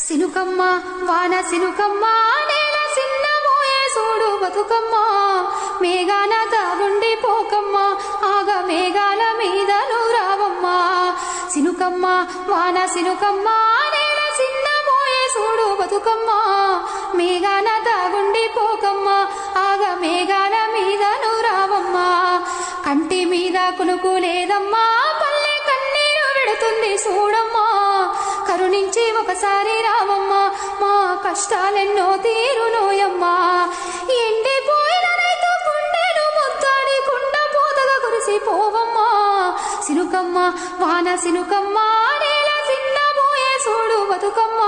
సినుకమ్మ వాన సినుకమ్మ నేల సిన్నబోయే సూడు బతుకమ్మ మేఘాన తాగుండి పోకమ్మ ఆగ మేఘాల మీద నూరావమ్మ సినుకమ్మ వాన సినుకమ్మ నేల సిన్నబోయే సూడు బతుకమ్మ మేఘాన తాగుండి పోకమ్మ ఆగ మేఘాల మీద నూరావమ్మ కంటి మీద కునుకు లేదమ్మా పల్లె కన్నీరు విడుతుంది చూడమ్మా కరుణించి ఒకసారి రావమ్మా మా కష్టాలెన్నో తీరునోయమ్మా ఎండిపోయిన రైతు గుండెలు ముద్దాడి కుండ పోతగా కురిసిపోవమ్మా సినుకమ్మ వాన సినుకమ్మ నేల సిన్నబోయే సూడు బతుకమ్మ